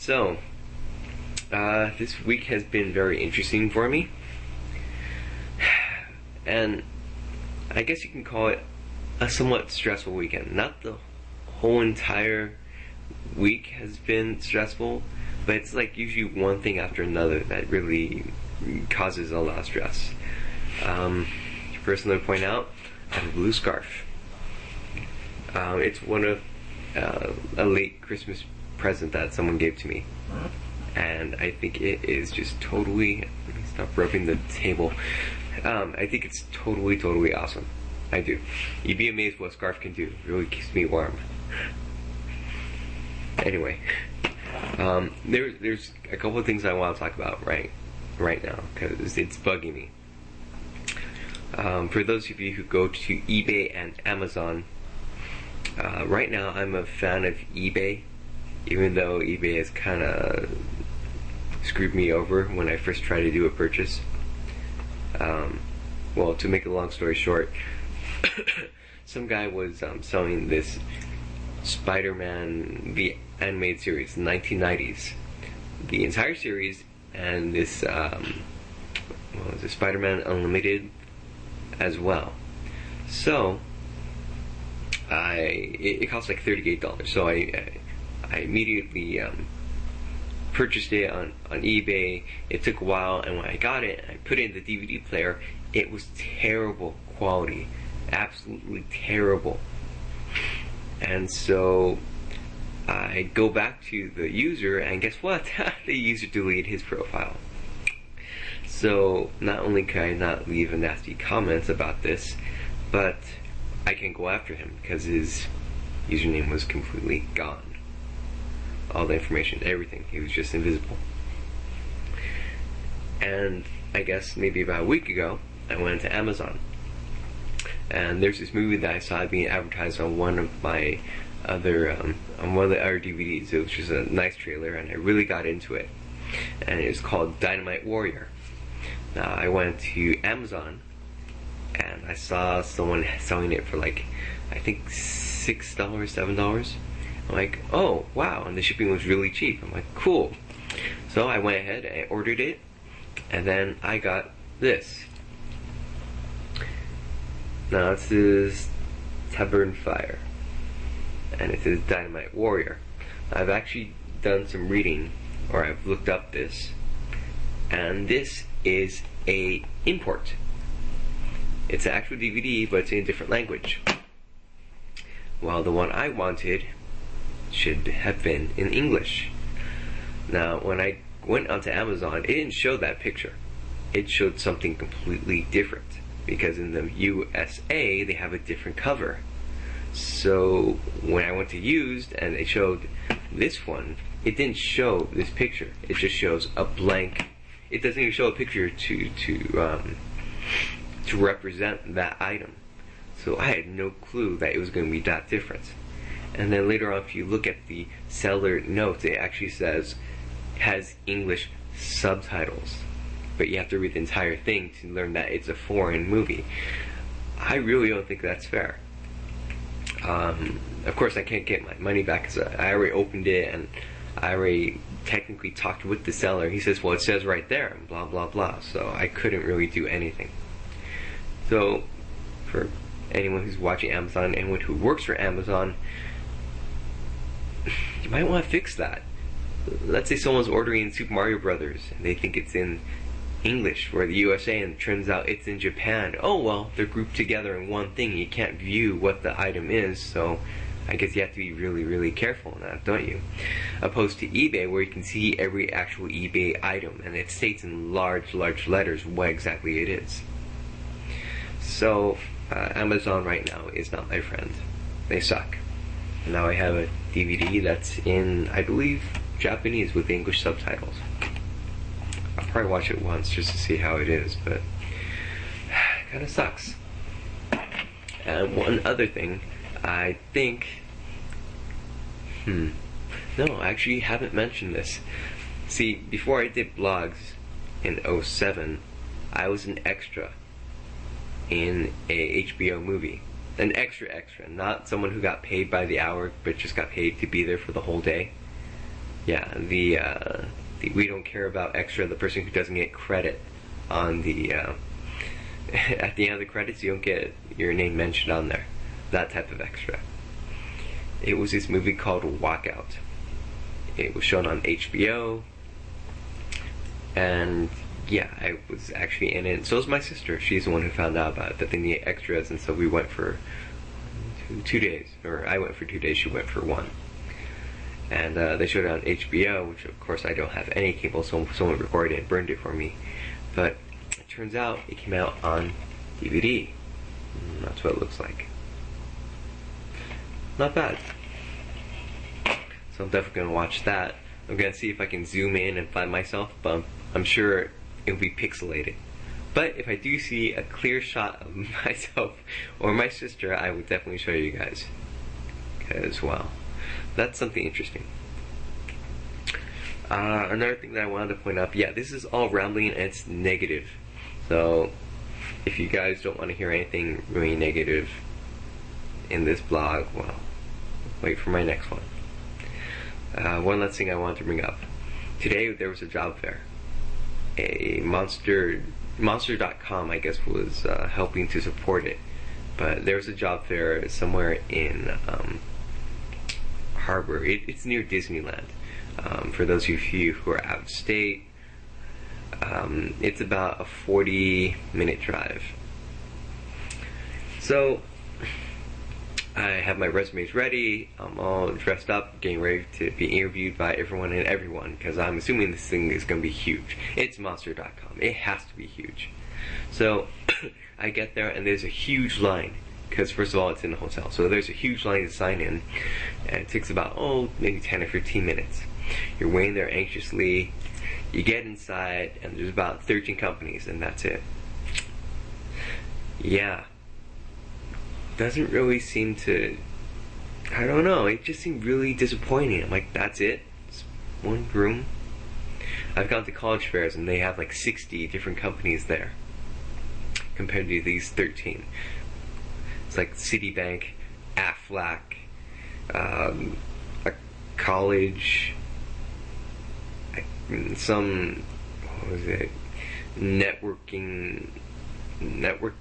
So, this week has been very interesting for me. And I guess you can call it a somewhat stressful weekend. Not the whole entire week has been stressful, but it's like usually one thing after another that really causes a lot of stress. First, I'm going to point out, I have a blue scarf. It's one of a late Christmas present that someone gave to me, and I think it is just totally, let me stop rubbing the table, I think it's totally awesome. I do. You'd be amazed what a scarf can do. It really keeps me warm. Anyway, there's a couple of things I want to talk about right now, because it's bugging me. For those of you who go to eBay and Amazon, right now I'm a fan of eBay, even though eBay has kind of screwed me over when I first tried to do a purchase. Well, to make a long story short, some guy was selling this Spider-Man, the animated series, 1990s. The entire series, and this, Spider-Man Unlimited as well. So, it cost like $38, so I immediately purchased it on eBay. It took a while, and when I got it, I put it in the DVD player. It was terrible quality, absolutely terrible. And so I go back to the user, and guess what? The user deleted his profile. So not only can I not leave a nasty comment about this, but I can go after him because his username was completely gone. All the information, everything. He was just invisible. And I guess maybe about a week ago, I went to Amazon. And there's this movie that I saw being advertised on one of my other, on one of the other DVDs. It was just a nice trailer, and I really got into it. And it was called Dynamite Warrior. Now, I went to Amazon, and I saw someone selling it for like, I think $6, $7. I'm like, oh, wow, and the shipping was really cheap. I'm like, cool. So I went ahead and I ordered it, and then I got this. Now, this is Tavern Fire, and it says Dynamite Warrior. I've actually done some reading, or I've looked up this, and this is a import. It's an actual DVD, but it's in a different language. While the one I wanted should have been in English. Now, when I went onto Amazon, it didn't show that picture. It showed something completely different, because in the USA, they have a different cover. So, when I went to used, and they showed this one, it didn't show this picture. It just shows a blank. It doesn't even show a picture to represent that item. So I had no clue that it was going to be that different. And then later on, if you look at the seller notes, it actually says has English subtitles, but you have to read the entire thing to learn that it's a foreign movie. I really don't think that's fair. Of course, I can't get my money back because I already opened it, and I already technically talked with the seller. He says, well, it says right there, and blah blah blah. So I couldn't really do anything. So for anyone who's watching Amazon, anyone who works for Amazon, you might want to fix that. Let's say someone's ordering Super Mario Brothers and they think it's in English for the USA, and it turns out it's in Japan. Oh well, they're grouped together in one thing. You can't view what the item is, so I guess you have to be really careful on that, don't you? Opposed to eBay, where you can see every actual eBay item, and it states in large letters what exactly it is. So Amazon right now is not my friend. They suck. And now I have a DVD that's in, I believe, Japanese with English subtitles. I'll probably watch it once just to see how it is, but it kind of sucks. And one other thing, I think, no, I actually haven't mentioned this. See, before I did blogs in 2007, I was an extra in a HBO movie. An extra, not someone who got paid by the hour, but just got paid to be there for the whole day. yeah, the we don't care about extra, the person who doesn't get credit on the at the end of the credits, you don't get your name mentioned on there. That type of extra. It was this movie called Walkout. It was shown on HBO, and yeah, I was actually in it. And so was my sister. She's the one who found out about it, that they needed extras, and so we went for 2 days. Or I went for 2 days, she went for 1. And they showed it on HBO, which of course I don't have any cable, so someone recorded it and burned it for me. But it turns out it came out on DVD. And that's what it looks like. Not bad. So I'm definitely going to watch that. I'm going to see if I can zoom in and find myself, but I'm sure it'll be pixelated. But if I do see a clear shot of myself or my sister, I will definitely show you guys. As well. That's something interesting. Another thing that I wanted to point out, yeah, this is all rambling and it's negative. So if you guys don't want to hear anything really negative in this blog, well, wait for my next one. One last thing I wanted to bring up. Today there was a job fair. A Monster.com, I guess, was helping to support it. But there was a job fair somewhere in Harbor. It's near Disneyland. For those of you who are out of state, it's about a 40-minute drive. So I have my resumes ready. I'm all dressed up, getting ready to be interviewed by everyone and everyone, because I'm assuming this thing is going to be huge. It's Monster.com. It has to be huge. So I get there and there's a huge line, because first of all it's in a hotel. So there's a huge line to sign in, and it takes about maybe 10 or 15 minutes. You're waiting there anxiously. You get inside and there's about 13 companies and that's it. Yeah. Doesn't really seem to, I don't know, it just seemed really disappointing. I'm like, that's it? It's one room? I've gone to college fairs and they have like 60 different companies there compared to these 13. It's like Citibank, Aflac, a college, some, what was it, network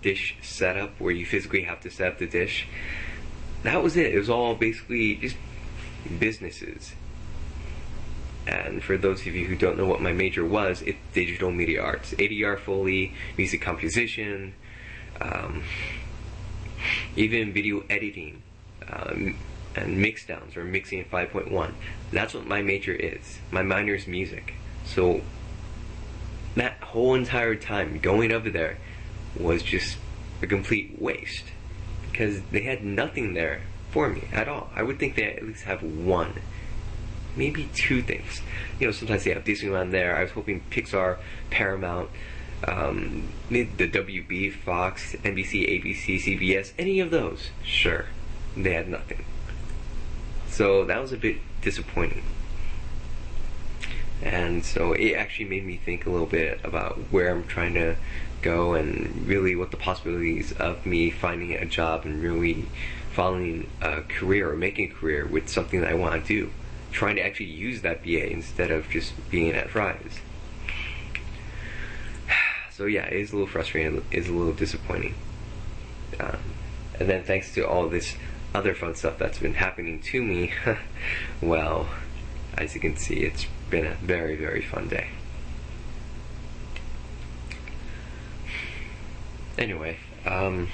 dish setup where you physically have to set up the dish. That was it. It was all basically just businesses. And for those of you who don't know what my major was, it's digital media arts, ADR Foley, music composition, even video editing, and mixdowns or mixing in 5.1. That's what my major is. My minor is music. So that whole entire time going over there was just a complete waste, because they had nothing there for me at all. I would think they at least have one, maybe 2 things. You know, sometimes they have Disneyland there. I was hoping Pixar, Paramount, the WB, Fox, NBC, ABC, CBS, any of those. Sure, they had nothing. So that was a bit disappointing. And so it actually made me think a little bit about where I'm trying to go and really what the possibilities of me finding a job and really following a career or making a career with something that I want to do. Trying to actually use that BA instead of just being at Fry's. So yeah, it is a little frustrating, it is a little disappointing. And then thanks to all this other fun stuff that's been happening to me, well, as you can see, it's been a very, very fun day. Anyway, well,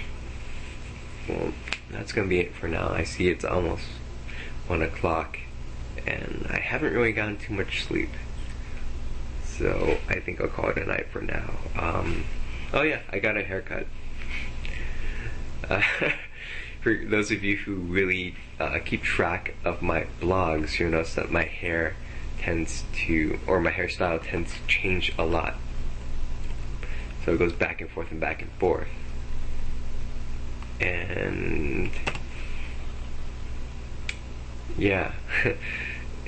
that's gonna be it for now. I see it's almost 1 o'clock and I haven't really gotten too much sleep, so I think I'll call it a night for now. Oh yeah, I got a haircut. For those of you who really keep track of my blogs, you'll notice that my hair tends to, or my hairstyle tends to change a lot. So it goes back and forth and back and forth. And yeah,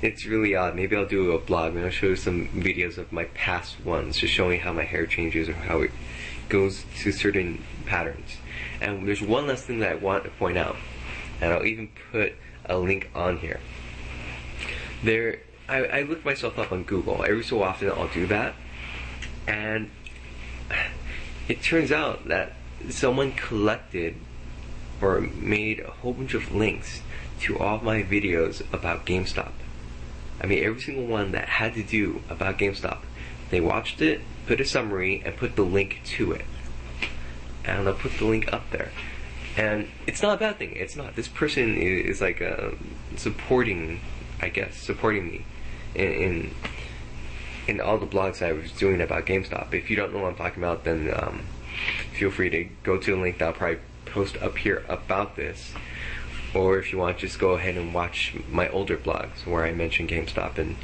it's really odd. Maybe I'll do a blog and I'll show you some videos of my past ones, just showing how my hair changes or how it goes to certain patterns. And there's one last thing that I want to point out, and I'll even put a link on here. There I look myself up on Google. Every so often I'll do that, and it turns out that someone collected or made a whole bunch of links to all of my videos about GameStop. I mean, every single one that had to do about GameStop. They watched it, put a summary, and put the link to it. And I'll put the link up there. And it's not a bad thing. It's not. This person is like supporting, I guess, supporting me in all the blogs I was doing about GameStop. If you don't know what I'm talking about, then feel free to go to the link that I'll probably post up here about this. Or if you want, just go ahead and watch my older blogs where I mention GameStop, and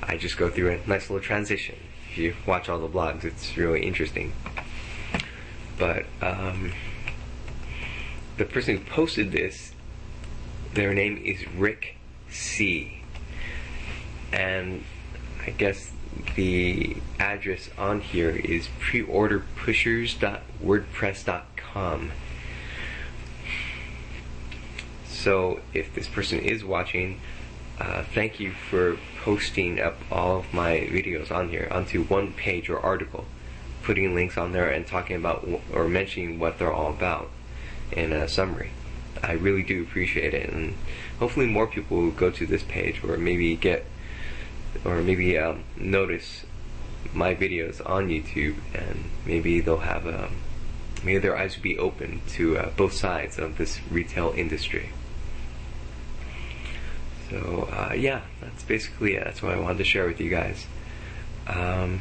I just go through a nice little transition. If you watch all the blogs, it's really interesting. But the person who posted this, their name is Rick C. And I guess the address on here is preorderpushers.wordpress.com. So if this person is watching, thank you for posting up all of my videos on here onto one page or article, putting links on there and talking about or mentioning what they're all about in a summary. I really do appreciate it, and hopefully more people will go to this page or maybe notice my videos on YouTube, and maybe they'll have maybe their eyes will be open to both sides of this retail industry. So yeah, that's basically it. That's what I wanted to share with you guys. So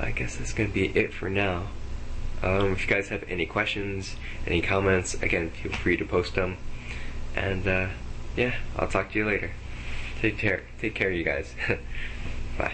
I guess that's going to be it for now. If you guys have any questions, any comments, again, feel free to post them. And yeah, I'll talk to you later. Take care, you guys. Bye.